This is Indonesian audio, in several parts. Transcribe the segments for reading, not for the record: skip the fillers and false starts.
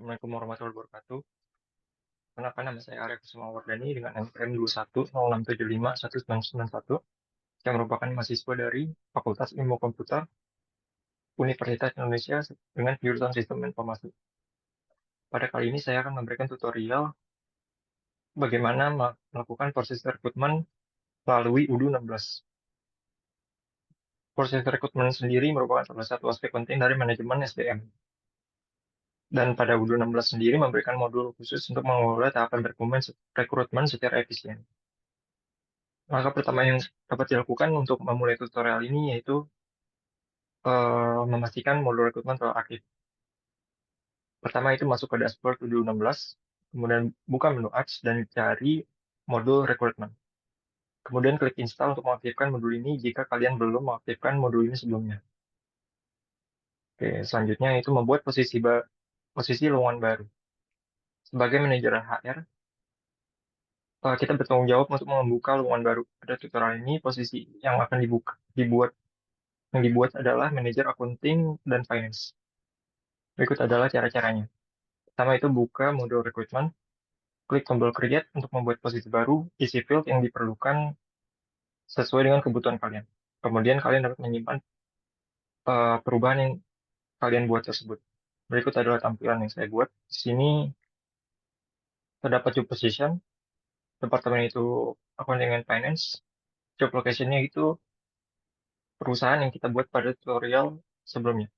Assalamualaikum warahmatullahi wabarakatuh. Kenalkan nama saya Arya Kusuma Wardani dengan NPM 210675191 yang merupakan mahasiswa dari Fakultas Ilmu Komputer Universitas Indonesia dengan jurusan Sistem Informasi. Pada kali ini saya akan memberikan tutorial bagaimana melakukan proses rekrutmen melalui UDU 16. Proses rekrutmen sendiri merupakan salah satu aspek penting dari manajemen SDM. Dan pada UDU 16 sendiri memberikan modul khusus untuk mengelola tahapan rekrutmen secara efisien. Langkah pertama yang dapat dilakukan untuk memulai tutorial ini yaitu memastikan modul rekrutmen telah aktif. Pertama itu masuk ke dashboard UDU 16, kemudian buka menu Apps dan cari modul rekrutmen. Kemudian klik install untuk mengaktifkan modul ini jika kalian belum mengaktifkan modul ini sebelumnya. Oke, selanjutnya itu membuat posisi lowongan baru. Sebagai manajer HR, kita bertanggung jawab untuk membuka lowongan baru. Pada tutorial ini, posisi yang akan dibuat adalah manajer accounting dan finance. Berikut adalah cara-caranya. Pertama itu buka modul rekrutmen, klik tombol create untuk membuat posisi baru, isi field yang diperlukan sesuai dengan kebutuhan kalian. Kemudian kalian dapat menyimpan perubahan yang kalian buat tersebut. Berikut adalah tampilan yang saya buat. Di sini terdapat job position, departemen itu accounting and finance, job location-nya itu perusahaan yang kita buat pada tutorial sebelumnya.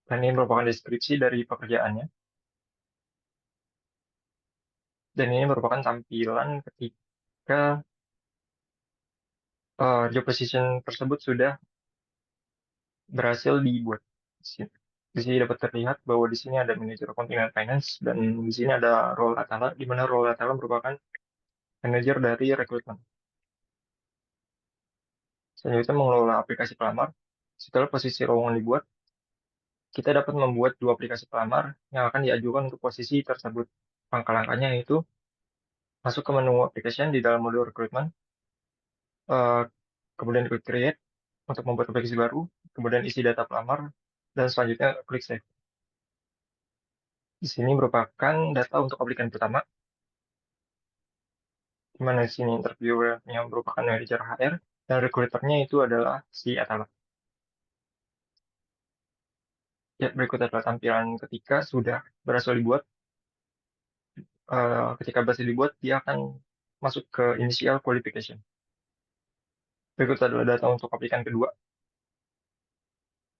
Dan ini merupakan deskripsi dari pekerjaannya. Dan ini merupakan tampilan ketika job position tersebut sudah berhasil dibuat. Di sini dapat terlihat bahwa di sini ada manajer accounting and finance dan di sini ada role Atala, di mana role Atala merupakan manajer dari rekrutmen. Selanjutnya mengelola aplikasi pelamar. Setelah posisi lowongan dibuat, kita dapat membuat dua aplikasi pelamar yang akan diajukan untuk posisi tersebut. Langkah-langkahnya yaitu masuk ke menu application di dalam modul rekrutmen, eh, kemudian klik create untuk membuat aplikasi baru, kemudian isi data pelamar, dan selanjutnya klik save. Di sini merupakan data untuk aplikan pertama, di mana di sini interviewernya merupakan manajer HR, dan recruiternya itu adalah si Atala. Ya, berikut adalah tampilan ketika sudah berhasil dibuat. Ketika berhasil dibuat, dia akan masuk ke initial qualification. Berikut adalah data untuk aplikan kedua.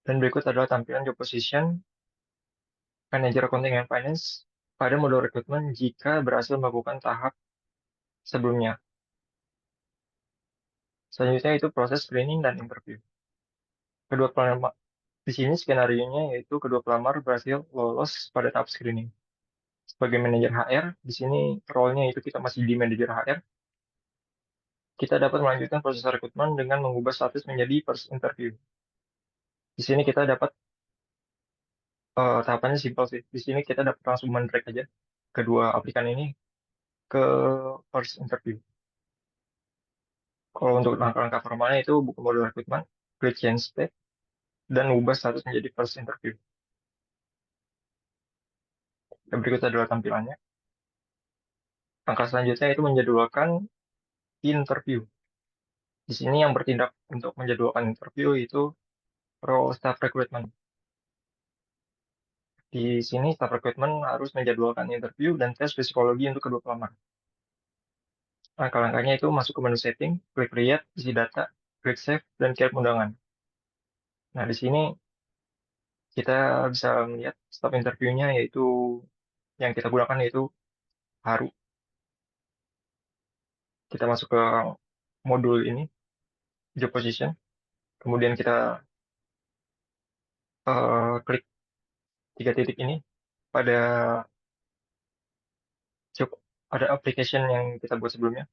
Dan berikut adalah tampilan job position manager accounting and finance pada modul rekrutmen jika berhasil melakukan tahap sebelumnya. Selanjutnya itu proses screening dan interview. Kedua pelamar di sini skenario-nya yaitu kedua pelamar berhasil lolos pada tahap screening. Sebagai manajer HR, di sini role-nya itu kita masih di manajer HR. Kita dapat melanjutkan proses rekrutmen dengan mengubah status menjadi first interview. Di sini kita dapat tahapannya simpel sih. Di sini kita dapat langsung mendrag aja kedua aplikan ini ke first interview. Kalau untuk langkah-langkah formalnya itu buka modul rekrutmen, klik change state, dan ubah status menjadi first interview. Dan berikut adalah tampilannya. Langkah selanjutnya itu menjadwalkan interview. Di sini yang bertindak untuk menjadwalkan interview itu role staff recruitment. Di sini staff recruitment harus menjadwalkan interview dan tes psikologi untuk kedua pelamar. Langkah-langkahnya itu masuk ke menu setting, klik create, isi data, klik save, dan kirim undangan. Nah, di sini kita bisa melihat staf interviewnya yaitu yang kita gunakan yaitu Haru. Kita masuk ke modul ini, job position. Kemudian kita klik tiga titik ini pada job, ada application yang kita buat sebelumnya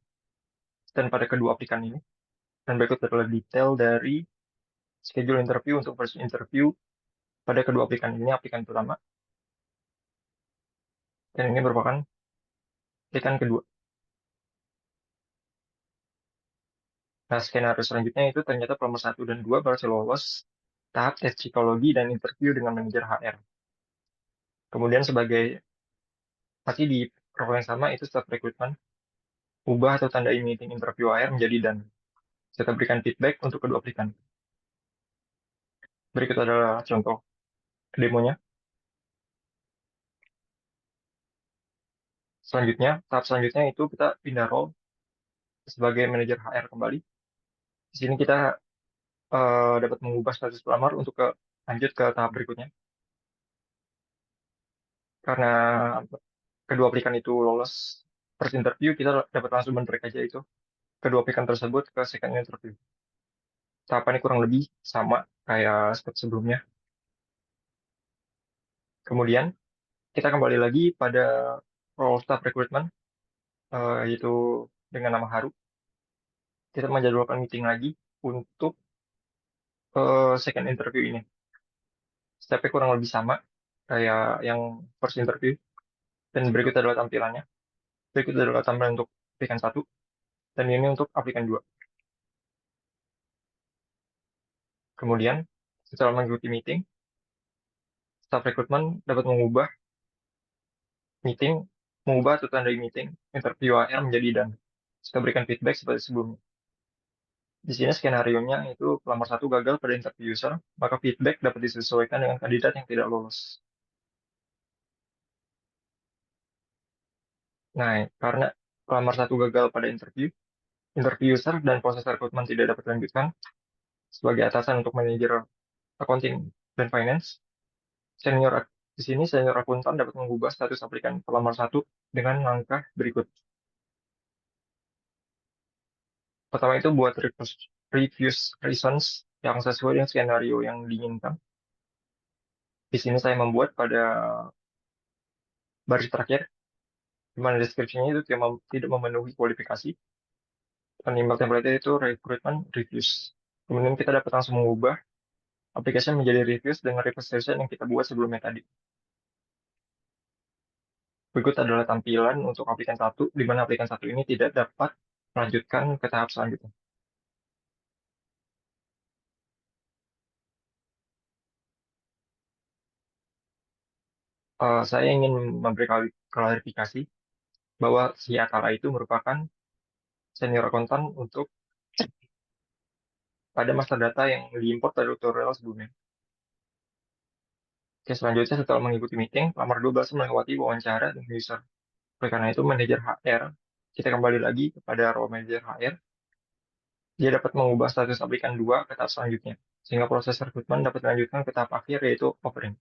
dan pada kedua aplikan ini. Dan berikut adalah detail dari schedule interview untuk first interview pada kedua aplikan ini, aplikan pertama. Dan ini merupakan aplikan kedua. Nah, skenario selanjutnya itu ternyata pelamar 1 dan 2 berhasil lolos tahap tes psikologi dan interview dengan manajer HR. Kemudian sebagai masih di role yang sama itu staf rekrutmen, ubah atau tandai meeting interview HR menjadi dan. Kita berikan feedback untuk kedua aplikan. Berikut adalah contoh demonya. Selanjutnya, tahap selanjutnya itu kita pindah role sebagai manajer HR kembali. Di sini kita dapat mengubah status pelamar untuk lanjut ke tahap berikutnya. Karena kedua aplikan itu lolos first interview, kita dapat langsung men-track aja itu kedua aplikan tersebut ke second interview. Tahapannya kurang lebih sama kayak step sebelumnya. Kemudian kita kembali lagi pada role staff recruitment, yaitu dengan nama Haru. Kita menjadwalkan meeting lagi untuk second interview ini. Stepnya kurang lebih sama kayak yang first interview. Dan berikut adalah tampilannya. Berikut adalah tampilan untuk aplikan satu dan ini untuk aplikan 2. Kemudian, setelah mengikuti meeting, staff recruitment dapat meeting, mengubah atau tandai meeting, interview HR menjadi dan. Kita berikan feedback seperti sebelumnya. Di sini skenario-nya itu pelamar satu gagal pada interview user, maka feedback dapat disesuaikan dengan kandidat yang tidak lolos. Nah, karena pelamar satu gagal pada interview user dan proses rekrutmen tidak dapat dilanjutkan, sebagai atasan untuk manajer accounting dan finance, senior di sini senior akuntan dapat mengubah status aplikan pelamar satu dengan langkah berikut. Pertama itu buat reviews reasons yang sesuai dengan skenario yang diinginkan. Di sini saya membuat pada baris terakhir, di mana deskripsinya itu tidak memenuhi kualifikasi. Penyimbang template itu recruitment reviews. Kemudian kita dapat langsung mengubah aplikasi menjadi reviews dengan representation yang kita buat sebelumnya tadi. Berikut adalah tampilan untuk aplikan satu, di mana aplikan satu ini tidak dapat melanjutkan ke tahap selanjutnya. Saya ingin memberi klarifikasi bahwa si Atala itu merupakan senior akuntan untuk pada master data yang diimport dari tutorial sebelumnya. Oke, selanjutnya setelah mengikuti meeting, pelamar 12 melewati wawancara dengan user. Oleh karena itu, manajer HR, kita kembali lagi kepada role manajer HR, dia dapat mengubah status aplikan 2 ke tahap selanjutnya, sehingga proses rekrutmen dapat dilanjutkan ke tahap akhir, yaitu offering.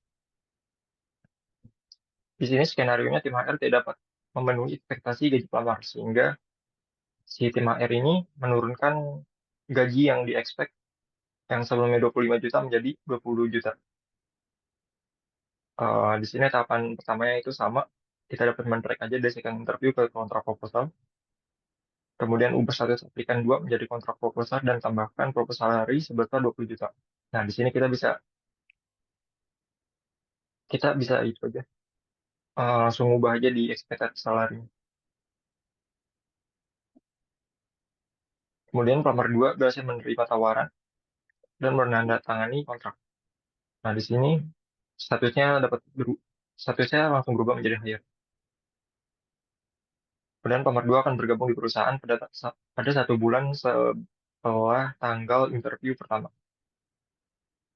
Di sini skenario-nya tim HR tidak dapat memenuhi ekspektasi gaji pelamar, sehingga si tim HR ini menurunkan gaji yang di-expect yang sebelumnya 25 juta menjadi 20 juta. Di sini tahapan pertamanya itu sama, kita dapat men-track aja dari second interview ke kontrak proposal, kemudian ubah status aplikan 2 menjadi kontrak proposal dan tambahkan proposal hari sebesar 20 juta. Nah, di sini kita bisa itu aja, langsung ubah aja di expected salary. Kemudian pelamar 2 berhasil menerima tawaran dan menandatangani kontrak. Nah, di sini statusnya statusnya langsung berubah menjadi hire. Kemudian pelamar 2 akan bergabung di perusahaan pada 1 bulan setelah tanggal interview pertama.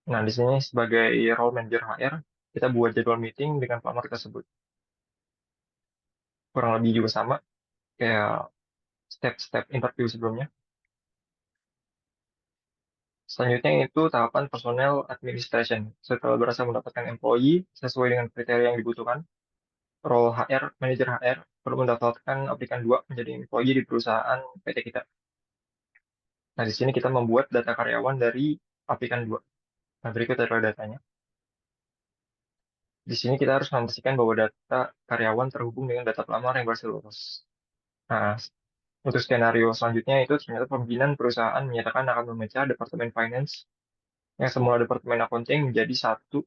Nah, di sini sebagai role manager HR, kita buat jadwal meeting dengan pelamar tersebut. Kurang lebih juga sama, kayak step-step interview sebelumnya. Selanjutnya itu tahapan personal administration. Setelah berhasil mendapatkan employee sesuai dengan kriteria yang dibutuhkan, role HR, manager HR, perlu mendaftarkan aplikan 2 menjadi employee di perusahaan PT kita. Nah, di sini kita membuat data karyawan dari aplikan 2. Nah, berikut adalah datanya. Di sini kita harus memastikan bahwa data karyawan terhubung dengan data pelamar yang berhasil lulus. Nah, untuk skenario selanjutnya itu ternyata pimpinan perusahaan menyatakan akan memecah Departemen Finance yang semula Departemen Accounting menjadi satu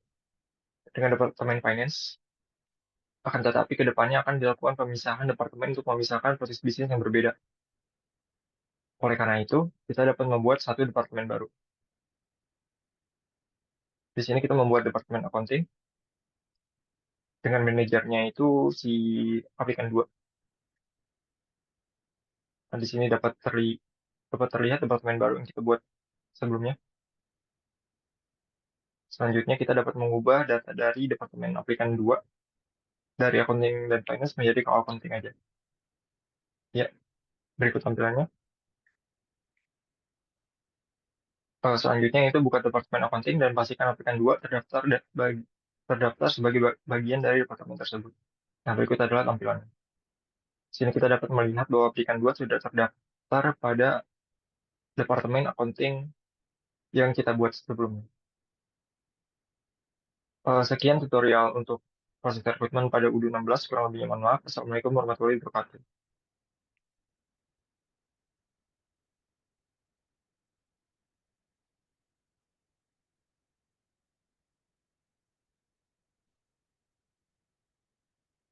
dengan Departemen Finance. Akan tetapi ke depannya akan dilakukan pemisahan departemen untuk memisahkan proses bisnis yang berbeda. Oleh karena itu, kita dapat membuat satu departemen baru. Di sini kita membuat departemen accounting dengan manajernya itu si aplikan 2. Nah, di sini dapat terlihat departemen baru yang kita buat sebelumnya. Selanjutnya kita dapat mengubah data dari departemen aplikan 2 dari accounting dan finance menjadi ke accounting aja. Ya, berikut tampilannya. Selanjutnya itu buka departemen accounting dan pastikan aplikan 2 terdaftar sebagai bagian dari departemen tersebut. Nah, berikut adalah tampilannya. Sini kita dapat melihat bahwa aplikan 2 sudah terdaftar pada departemen accounting yang kita buat sebelumnya. Sekian tutorial untuk proses rekrutmen pada UD 16. Kurang lebihnya mohon maaf. Assalamualaikum warahmatullahi wabarakatuh.